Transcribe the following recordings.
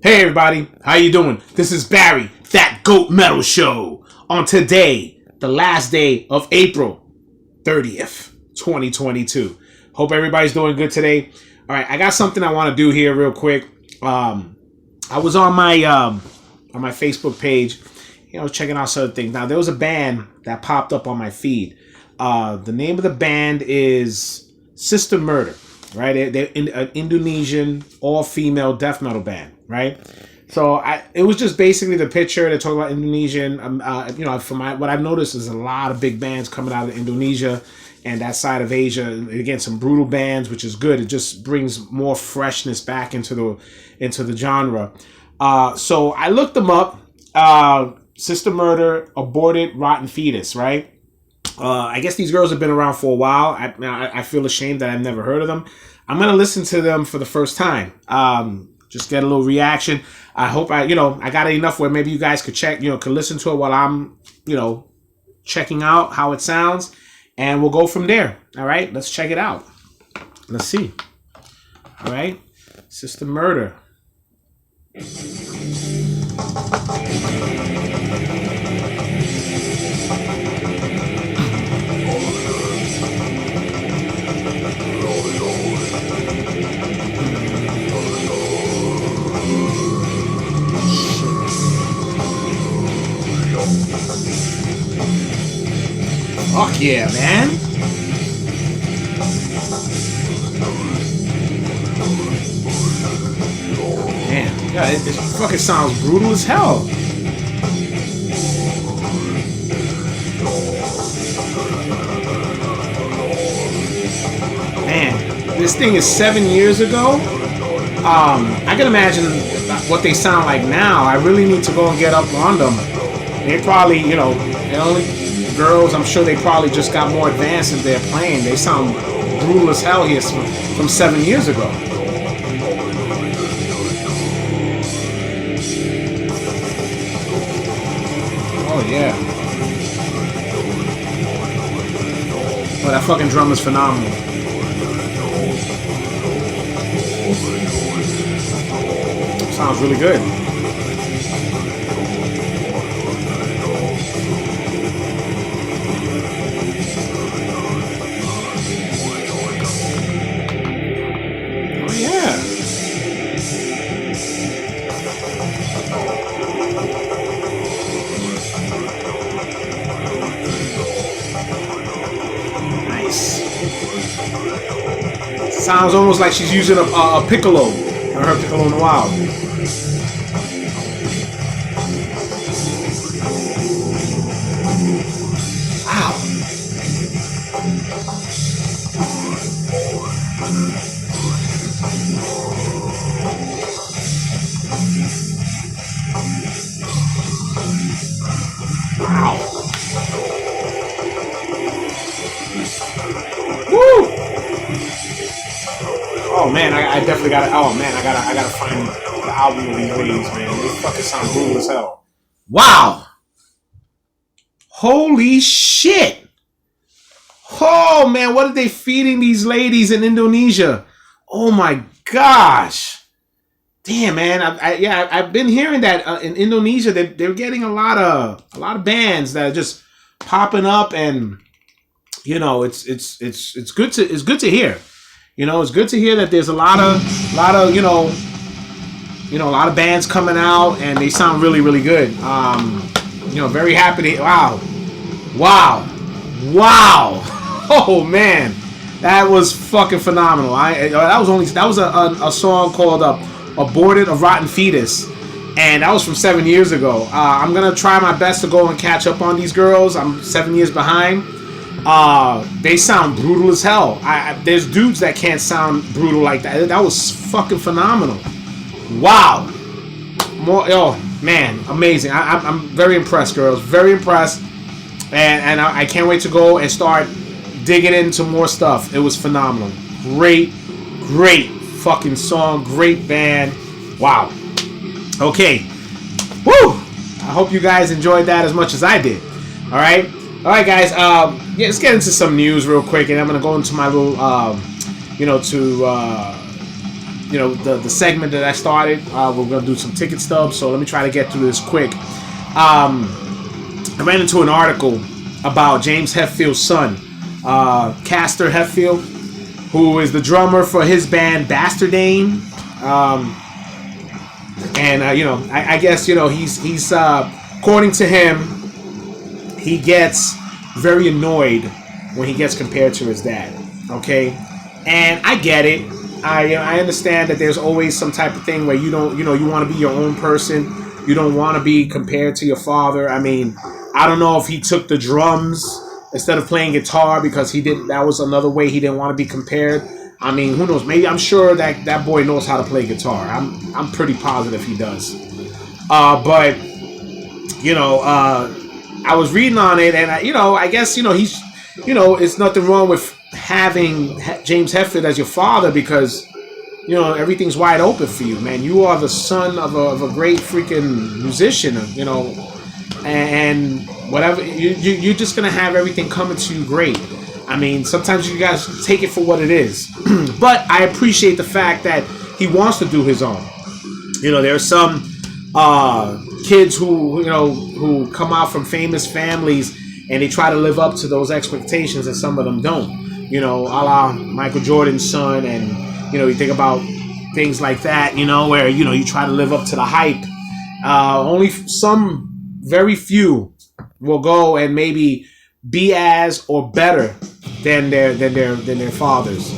Hey everybody, how you doing? This is Barry, That Goat Metal Show. On today, the last day of April 30th, 2022. Hope everybody's doing good today. All right, I got something I want to do here real quick. I was on my Facebook page, checking out certain things. Now there was a band that popped up on my feed. The name of the band is Sister Murder. Right, they're an Indonesian all-female death metal band, right? So it was just basically the picture. They're talking about Indonesian. From what I've noticed is a lot of big bands coming out of Indonesia and that side of Asia. Again, some brutal bands, which is good. It just brings more freshness back into the genre. So I looked them up. Sister Murder, Aborted Rotten Fetus, right? I guess these girls have been around for a while. I feel ashamed that I've never heard of them. I'm going to listen to them for the first time. Just get a little reaction. I hope I got enough where maybe you guys could could listen to it while I'm, checking out how it sounds. And we'll go from there. All right, let's check it out. Let's see. All right, Sister Murder. Fuck yeah, man. Man, yeah, it fucking sounds brutal as hell. Man, this thing is 7 years ago. I can imagine what they sound like now. I really need to go and get up on them. They probably, they're only girls. I'm sure they probably just got more advanced in their playing. They sound brutal as hell here from 7 years ago. Oh yeah. Oh, that fucking drum is phenomenal. Sounds really good. Oh yeah. Nice. Sounds almost like she's using a piccolo. I heard piccolo in a while. Wow. Wow. Woo! Oh man, I definitely gotta. Oh man, I gotta find the album of these ladies, man. They fucking sound brutal as hell. Wow! Holy shit! Oh man, what are they feeding these ladies in Indonesia? Oh my gosh! Damn man, I've been hearing that in Indonesia they're getting a lot of bands that are just popping up, and it's good to hear. It's good to hear that there's a lot of a lot of bands coming out and they sound really, really good. Very happy to wow. Oh man, that was fucking phenomenal. That was a song called "Aborted a Rotten Fetus," and that was from 7 years ago. I'm gonna try my best to go and catch up on these girls. I'm 7 years behind. They sound brutal as hell. There's dudes that can't sound brutal like that. That was fucking phenomenal. Wow. Oh man, amazing. I'm very impressed, girls. Very impressed. And I can't wait to go and start digging into more stuff. It was phenomenal. Great fucking song. Great band. Wow. Okay. Woo! I hope you guys enjoyed that as much as I did. All right, guys. Let's get into some news real quick, and I'm gonna go into my little, the segment that I started. We're gonna do some ticket stubs, so let me try to get through this quick. I ran into an article about James Hetfield's son, Castor Hetfield, who is the drummer for his band Bastardane. I guess he's according to him, he gets very annoyed when he gets compared to his dad. Okay, and I get it. I understand that there's always some type of thing where you want to be your own person. You don't want to be compared to your father. I mean, I don't know if he took the drums instead of playing guitar because that was another way he didn't want to be compared. I mean, who knows? Maybe I'm sure that boy knows how to play guitar. I'm pretty positive he does. But I was reading on it, and I guess he's it's nothing wrong with having James Hetfield as your father because everything's wide open for you, man. You are the son of a great freaking musician, and whatever you're just gonna have everything coming to you great. I mean, sometimes you guys take it for what it is, but I appreciate the fact that he wants to do his own. There are some kids who come out from famous families and they try to live up to those expectations, and some of them don't. A la Michael Jordan's son, and you think about things like that. Where you try to live up to the hype. Only some very few will go and maybe be as or better than their fathers.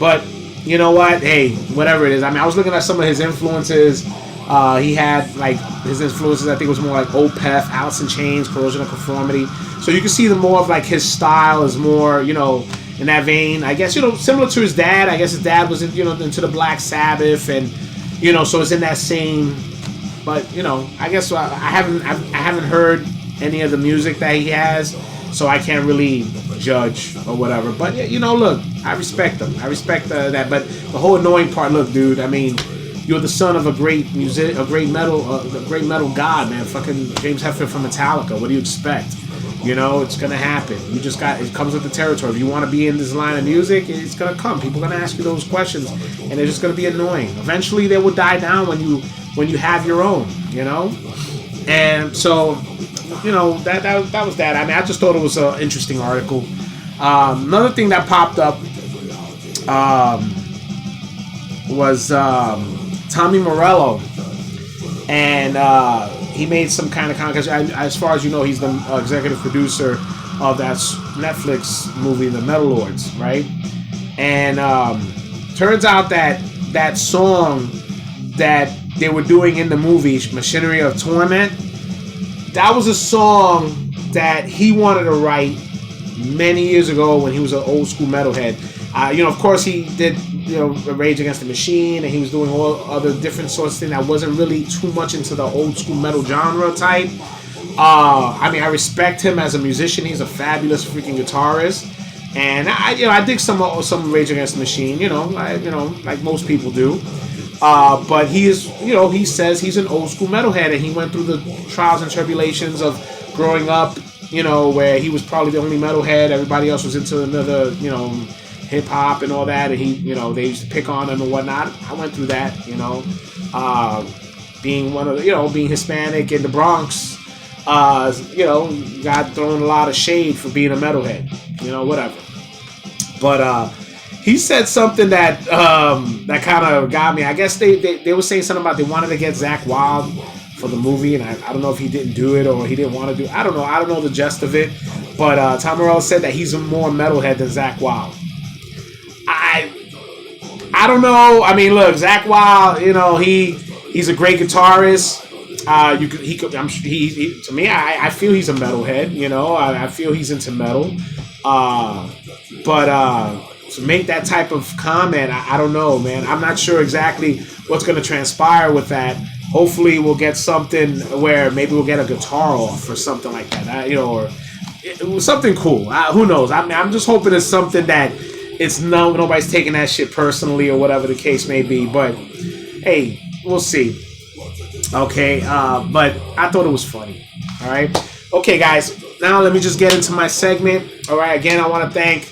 But you know what? Hey, whatever it is. I mean, I was looking at some of his influences. He had like his influences. I think it was more like Opeth, Alice in Chains, Corrosion of Conformity. So you can see more of like his style is more in that vein. I guess similar to his dad. I guess his dad was into the Black Sabbath, and so it's in that same. But I guess I haven't heard any of the music that he has, so I can't really judge or whatever. But look, I respect him. I respect that. But the whole annoying part, look, dude. I mean, you're the son of a great metal god, man. Fucking James Hetfield from Metallica. What do you expect? It's gonna happen. It comes with the territory. If you want to be in this line of music, it's gonna come. People are gonna ask you those questions, and they're just gonna be annoying. Eventually, they will die down when you have your own. And so, that was that. I mean, I just thought it was an interesting article. Another thing that popped up was Tommy Morello, and he made some kind of because as far as he's the executive producer of that Netflix movie, The Metal Lords, right? And turns out that song that they were doing in the movie, Machinery of Torment, that was a song that he wanted to write many years ago when he was an old school metalhead. Of course, he did Rage Against the Machine, and he was doing all other different sorts of things that wasn't really too much into the old school metal genre type. I mean, I respect him as a musician. He's a fabulous freaking guitarist, and I dig some Rage Against the Machine. Like most people do. But he is, he says he's an old school metalhead, and he went through the trials and tribulations of growing up, where he was probably the only metalhead. Everybody else was into another, hip hop and all that, and he, they used to pick on him and whatnot. I went through that, being one of the, being Hispanic in the Bronx, got thrown a lot of shade for being a metalhead, whatever. But he said something that that kind of got me. I guess they were saying something about they wanted to get Zakk Wylde for the movie, and I don't know if he didn't do it or he didn't want to do it. I don't know the gist of it. But Tom Morello said that he's a more metalhead than Zakk Wylde. I don't know. I mean, look, Zakk Wylde, he's a great guitarist. To me, I feel he's a metalhead. I feel he's into metal. But to make that type of comment, I don't know, man. I'm not sure exactly what's going to transpire with that. Hopefully, we'll get something where maybe we'll get a guitar off or something like that, or something cool. Who knows? I'm just hoping it's something that nobody's taking that shit personally or whatever the case may be. But hey, we'll see. Okay, but I thought it was funny. All right. Okay, guys. Now let me just get into my segment. All right. Again, I want to thank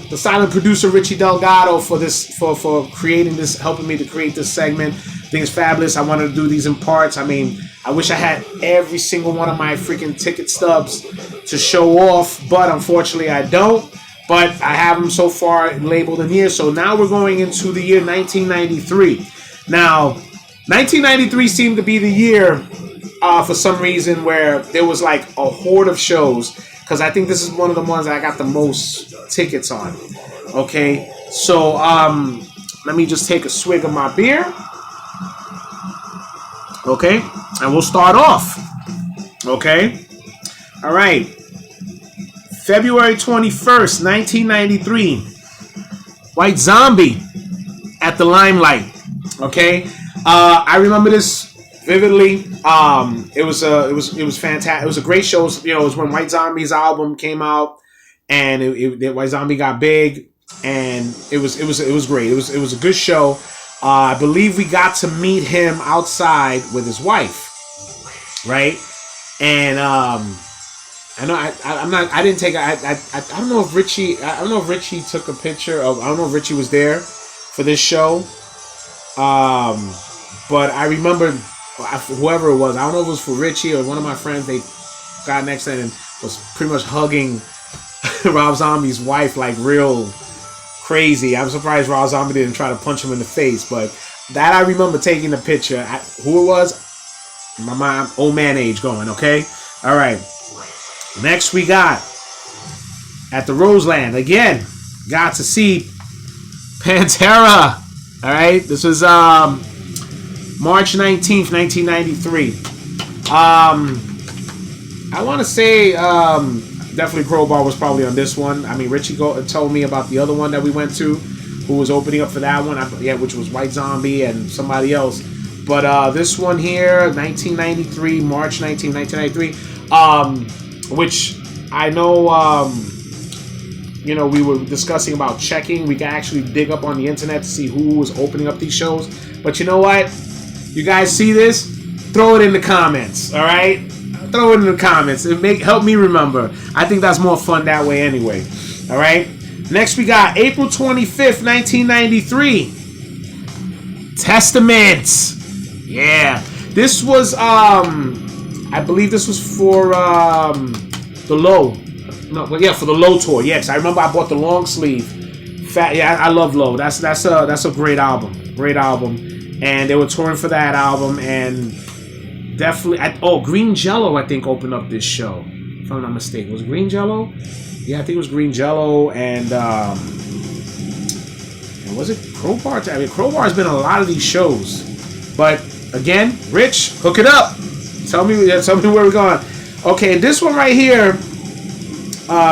the silent producer Richie Delgado for this, for creating this, helping me to create this segment. I think it's fabulous. I wanted to do these in parts. I mean, I wish I had every single one of my freaking ticket stubs to show off, but unfortunately I don't. But I have them so far labeled in here. So now we're going into the year 1993. Now, 1993 seemed to be the year, for some reason, where there was like a horde of shows. Because I think this is one of the ones that I got the most tickets on. Okay, so let me just take a swig of my beer. Okay, and we'll start off. Okay, all right. February 21st, 1993. White Zombie at the Limelight. Okay, I remember this vividly. It was fantastic. It was a great show. You know, it was when White Zombie's album came out, and White Zombie got big, and it was great. It was a good show. I believe we got to meet him outside with his wife, right? And I know I didn't take. I don't know if Richie. I don't know if Richie took a picture of. I don't know if Richie was there for this show. But I remember. Whoever it was, I don't know if it was for Richie or one of my friends, they got next to him and was pretty much hugging Rob Zombie's wife like real crazy. I'm surprised Rob Zombie didn't try to punch him in the face, but that I remember taking the picture. Who it was, my mom, old man age going, okay? All right. Next we got, at the Roseland, again, got to see Pantera. All right, this was March 19th, 1993. I want to say definitely Crowbar was probably on this one. I mean, Richie told me about the other one that we went to, who was opening up for that one. Which was White Zombie and somebody else. But this one here, 1993, March 19th, 1993, which I know, you know, we were discussing about checking. We can actually dig up on the internet to see who was opening up these shows. But you know what? You guys see this? Throw it in the comments, all right? Throw it in the comments. Help me remember. I think that's more fun that way anyway, all right? Next, we got April 25th, 1993. Testaments. Yeah. This was, I believe this was for the Low. No, well, yeah, for the Low tour. Yes, I remember I bought the long sleeve. I love Low. That's a great album. Great album. And they were touring for that album, and definitely, Green Jello, I think, opened up this show, if I'm not mistaken. Was it Green Jello? Yeah, I think it was Green Jello, and was it Crowbar? I mean, Crowbar's been on a lot of these shows, but again, Rich, hook it up. Tell me where we're going. Okay, this one right here,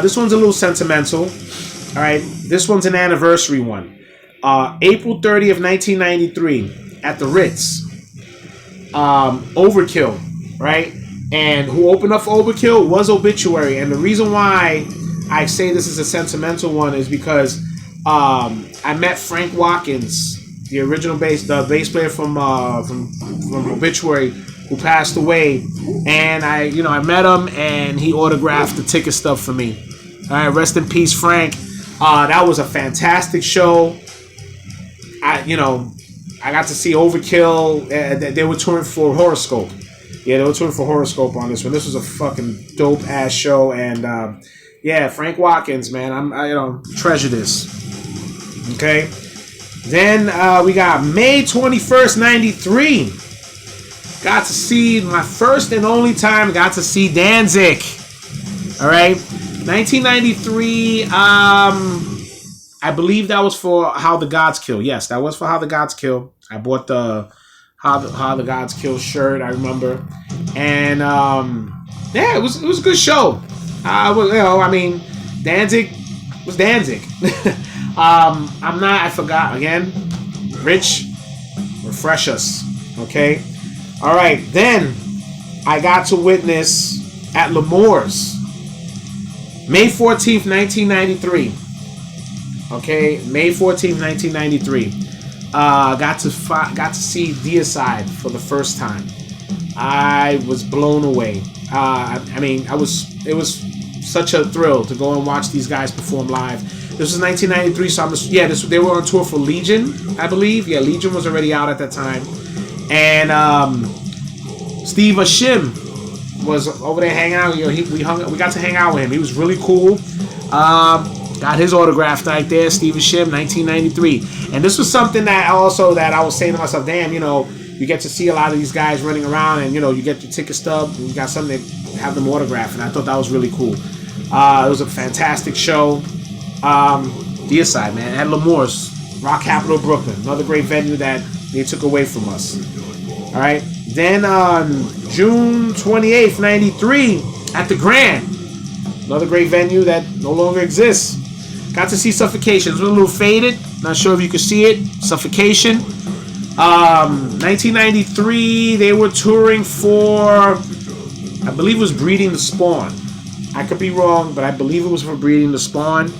this one's a little sentimental. All right, this one's an anniversary one. April 30th, 1993. At the Ritz, Overkill, right? And who opened up for Overkill was Obituary. And the reason why I say this is a sentimental one is because I met Frank Watkins, the original bass player from Obituary, who passed away. And I met him, and he autographed the ticket stuff for me. All right, rest in peace, Frank. That was a fantastic show. I got to see Overkill. They were touring for Horoscope. Yeah, they were touring for Horoscope on this one. This was a fucking dope ass show, and Frank Watkins, man, I treasure this. Okay, then we got May 21st, 93. Got to see my first and only time. Got to see Danzig. All right, 1993. I believe that was for How the Gods Kill. Yes, that was for How the Gods Kill. I bought the How the Gods Kill shirt, I remember. And it was a good show. Danzig was Danzig. I forgot again. Rich, refresh us. Okay? Alright, then I got to witness at L'Amour's. May 14th, 1993. Okay, May 14th, 1993. Got to see Deicide for the first time. I was blown away. It was such a thrill to go and watch these guys perform live. This was 1993, so they were on tour for Legion, I believe. Yeah, Legion was already out at that time. And Steve Ashim was over there hanging out. You know, we got to hang out with him. He was really cool. Got his autograph right there, Steve Ashim, 1993. And this was something that I was saying to myself, damn, you know, you get to see a lot of these guys running around, and you know, you get your ticket stub, and you got something to have them autograph, and I thought that was really cool. It was a fantastic show. Deicide, man, at L'Amour's, Rock Capital Brooklyn, another great venue that they took away from us. All right. Then on June 28th, 93, at the Grand, another great venue that no longer exists. Got to see Suffocation. It was a little faded. Not sure if you could see it. Suffocation. 1993, they were touring for, I believe it was Breeding the Spawn. I could be wrong, but I believe it was for Breeding the Spawn.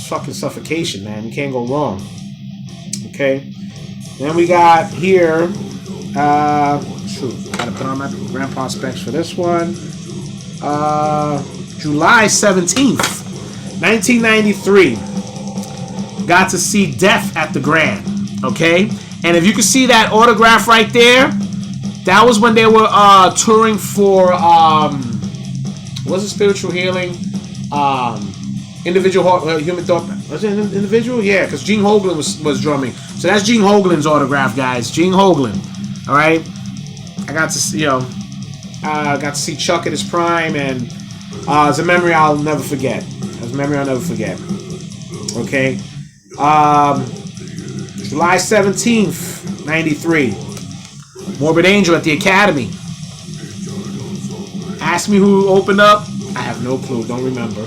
Fucking Suffocation, man. You can't go wrong. Okay. Then we got here, gotta put on my grandpa specs for this one. July 17th, 1993. Got to see Death at the Grand. Okay? And if you can see that autograph right there, that was when they were touring for was it Spiritual Healing? Individual Human Thought. Was it Individual? Yeah, because Gene Hoglan was drumming. So that's Gene Hoglan's autograph, guys. Gene Hoglan. All right? I got to see, got to see Chuck at his prime, and it's a memory I'll never forget. Okay? July 17th, 93. Morbid Angel at the Academy. Ask me who opened up. I have no clue. Don't remember.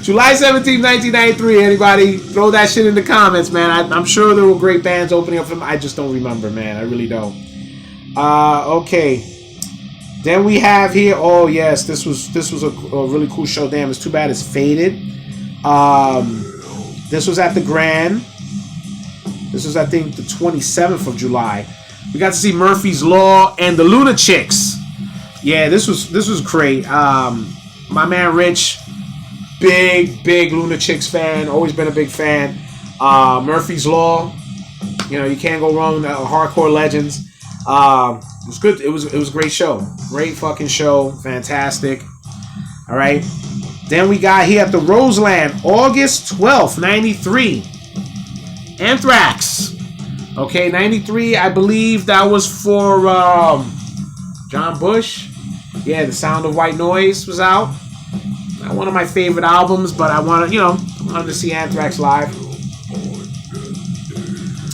July 17th, 1993. Anybody throw that shit in the comments, man. I'm sure there were great bands opening up for them. I just don't remember, man. I really don't. Okay. Then we have here. Oh yes, this was a really cool show. Damn, it's too bad it's faded. This was at the Grand. This was, I think, the 27th of July. We got to see Murphy's Law and the Lunatics. Yeah, this was great. My man Rich, big Lunatics fan. Always been a big fan. Murphy's Law. You know, you can't go wrong with hardcore legends. It was good. It was a great show. Great fucking show. Fantastic. All right. Then we got here at the Roseland, August 12th, 93. Anthrax. Okay, 93, I believe that was for John Bush. Yeah, The Sound of White Noise was out. Not one of my favorite albums, but I wanted to see Anthrax live.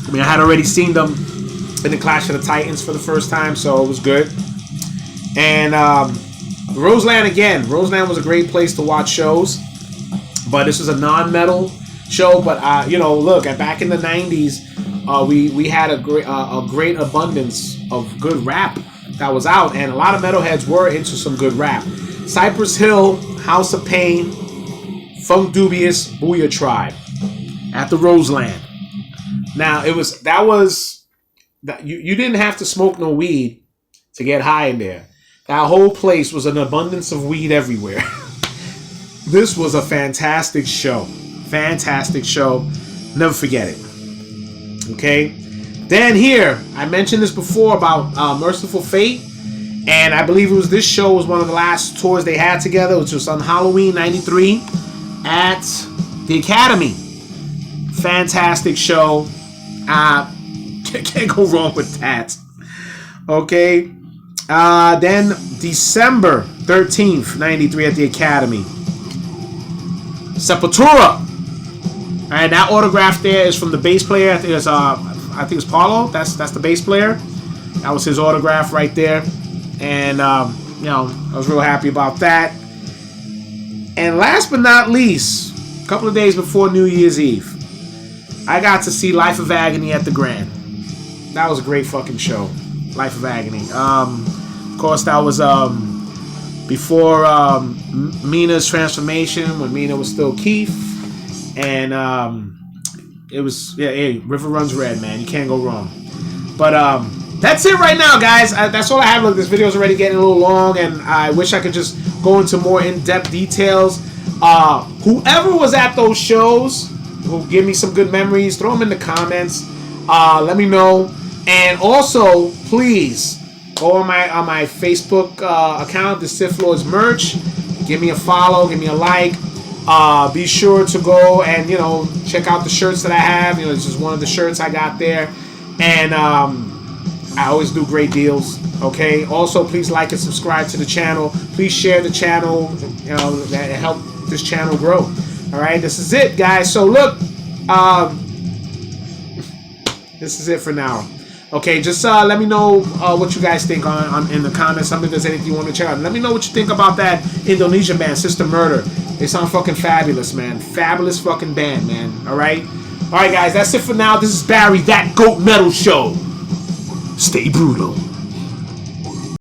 I mean, I had already seen them in the Clash of the Titans for the first time, so it was good. And Roseland again. Roseland was a great place to watch shows, but this was a non-metal show. But look, back in the 90s, we had a great abundance of good rap that was out, and a lot of metalheads were into some good rap. Cypress Hill, House of Pain, Funk Dubious, Booyah Tribe at the Roseland. Now you didn't have to smoke no weed to get high in there. That whole place was an abundance of weed everywhere. This was a fantastic show. Fantastic show. Never forget it. Okay. Then here, I mentioned this before about Merciful Fate. And I believe this show was one of the last tours they had together, which was on Halloween 93 at the Academy. Fantastic show. Can't go wrong with that. Okay. Then December 13th, 93 at the Academy. Sepultura. And that autograph there is from the bass player. I think it's Paulo. That's the bass player. That was his autograph right there. And I was real happy about that. And last but not least, a couple of days before New Year's Eve, I got to see Life of Agony at the Grand. That was a great fucking show. Life of Agony. Of course, that was before Mina's transformation, when Mina was still Keith. And it was, River Runs Red, man. You can't go wrong. But that's it right now, guys. That's all I have. Look, this video is already getting a little long, and I wish I could just go into more in-depth details. Whoever was at those shows, who give me some good memories, throw them in the comments. Let me know. And also, please go on my Facebook account, the Sith Lords merch. Give me a follow, give me a like. Be sure to go and check out the shirts that I have. This is one of the shirts I got there, and I always do great deals. Okay. Also, please like and subscribe to the channel. Please share the channel. That help this channel grow. All right. This is it, guys. So look, this is it for now. Okay, just let me know what you guys think on in the comments. If there's anything you want to check out. Let me know what you think about that Indonesian band, Sister Murder. They sound fucking fabulous, man. Fabulous fucking band, man. All right, guys. That's it for now. This is Barry, That Goat Metal Show. Stay brutal.